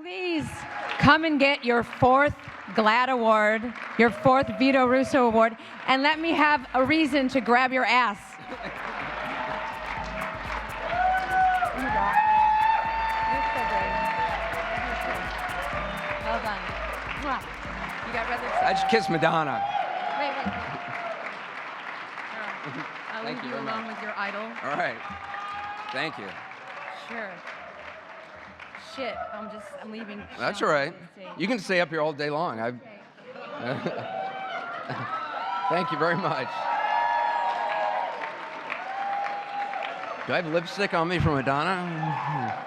Please come and get your 4th GLAAD Award, your 4th Vito Russo Award, and let me have a reason to grab your ass. Well done. You got rather excited. I just kissed Madonna. Wait. I'll leave you alone with your idol. All right. Thank you. Sure. Shit, I'm leaving. That's all right. You can stay up here all day long. Thank you very much. Do I have lipstick on me from Madonna?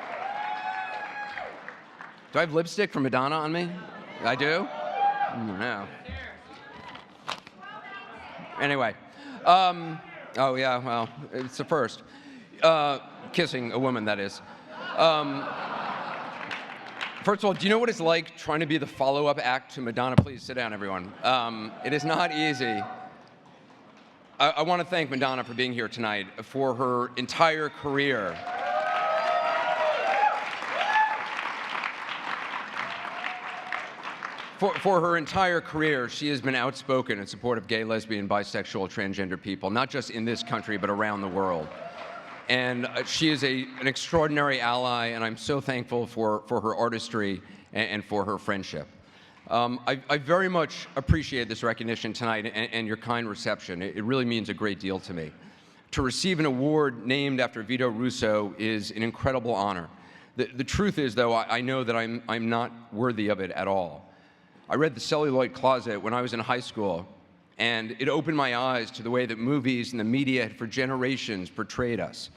Do I have lipstick from Madonna on me? I do? No. Anyway. Oh, yeah, well, it's the first. Kissing a woman, that is. First of all, do you know what it's like trying to be the follow-up act to Madonna? Please sit down, everyone. It is not easy. I want to thank Madonna for being here tonight, for her entire career. For her entire career, she has been outspoken in support of gay, lesbian, bisexual, transgender people, not just in this country, but around the world. And she is an extraordinary ally, and I'm so thankful for her artistry and for her friendship. I very much appreciate this recognition tonight and your kind reception. It really means a great deal to me. To receive an award named after Vito Russo is an incredible honor. The truth is, though, I know that I'm not worthy of it at all. I read The Celluloid Closet when I was in high school, and it opened my eyes to the way that movies and the media had for generations portrayed us,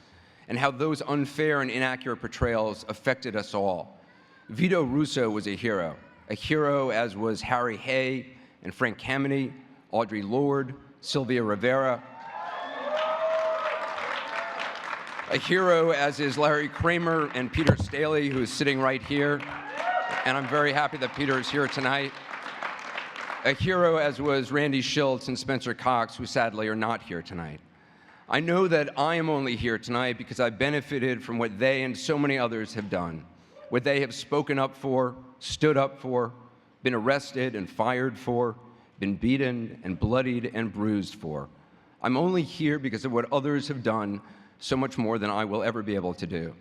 and how those unfair and inaccurate portrayals affected us all. Vito Russo was a hero as was Harry Hay and Frank Kameny, Audre Lorde, Sylvia Rivera. A hero as is Larry Kramer and Peter Staley, who is sitting right here, and I'm very happy that Peter is here tonight. A hero as was Randy Shilts and Spencer Cox, who sadly are not here tonight. I know that I am only here tonight because I benefited from what they and so many others have done, what they have spoken up for, stood up for, been arrested and fired for, been beaten and bloodied and bruised for. I'm only here because of what others have done, so much more than I will ever be able to do.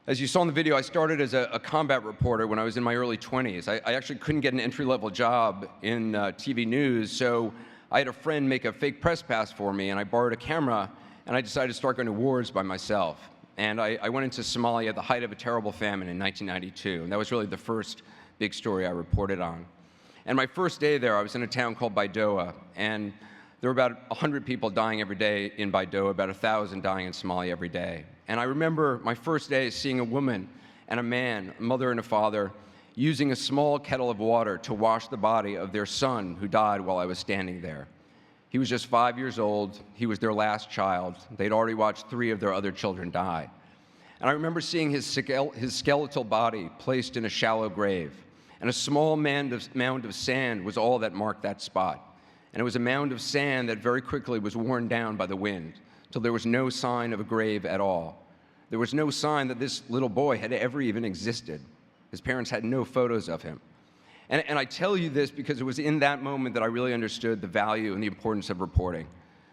As you saw in the video, I started as a combat reporter when I was in my early 20s. I actually couldn't get an entry-level job in TV news, so I had a friend make a fake press pass for me, and I borrowed a camera, and I decided to start going to wars by myself. And I went into Somalia at the height of a terrible famine in 1992, and that was really the first big story I reported on. And my first day there, I was in a town called Baidoa, and there were about 100 people dying every day in Baidoa, about 1,000 dying in Somalia every day. And I remember my first day seeing a woman and a man, a mother and a father, using a small kettle of water to wash the body of their son who died while I was standing there. He was just 5 years old. He was their last child. They'd already watched 3 of their other children die. And I remember seeing his skeletal body placed in a shallow grave. And a small mound of sand was all that marked that spot. And it was a mound of sand that very quickly was worn down by the wind, till there was no sign of a grave at all. There was no sign that this little boy had ever even existed. His parents had no photos of him. And I tell you this because it was in that moment that I really understood the value and the importance of reporting,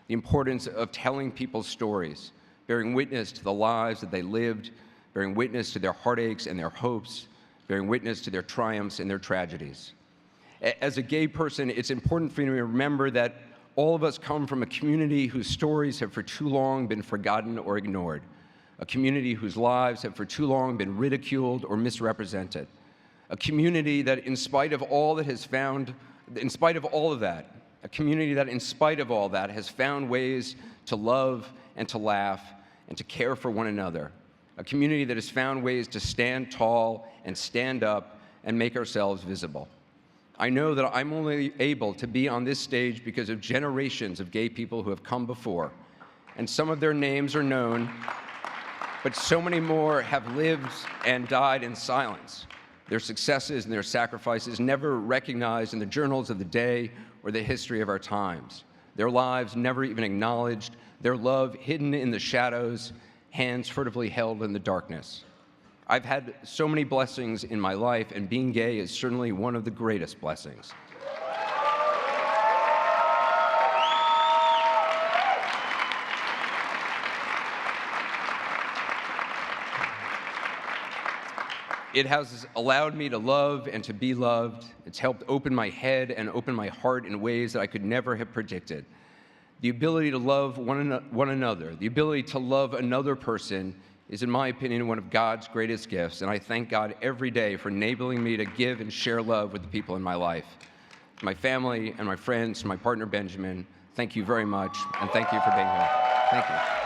the importance of telling people's stories, bearing witness to the lives that they lived, bearing witness to their heartaches and their hopes, bearing witness to their triumphs and their tragedies. As a gay person, it's important for me to remember that all of us come from a community whose stories have for too long been forgotten or ignored, a community whose lives have for too long been ridiculed or misrepresented, a community that in spite of all that has found, in spite of all of that, a community that in spite of all that has found ways to love and to laugh and to care for one another, a community that has found ways to stand tall and stand up and make ourselves visible. I know that I'm only able to be on this stage because of generations of gay people who have come before, and some of their names are known, but so many more have lived and died in silence. Their successes and their sacrifices never recognized in the journals of the day or the history of our times. Their lives never even acknowledged, their love hidden in the shadows, hands furtively held in the darkness. I've had so many blessings in my life, and being gay is certainly one of the greatest blessings. It has allowed me to love and to be loved. It's helped open my head and open my heart in ways that I could never have predicted. The ability to love one another, the ability to love another person is, in my opinion, one of God's greatest gifts, and I thank God every day for enabling me to give and share love with the people in my life. To my family and my friends, to my partner Benjamin, thank you very much, and thank you for being here. Thank you.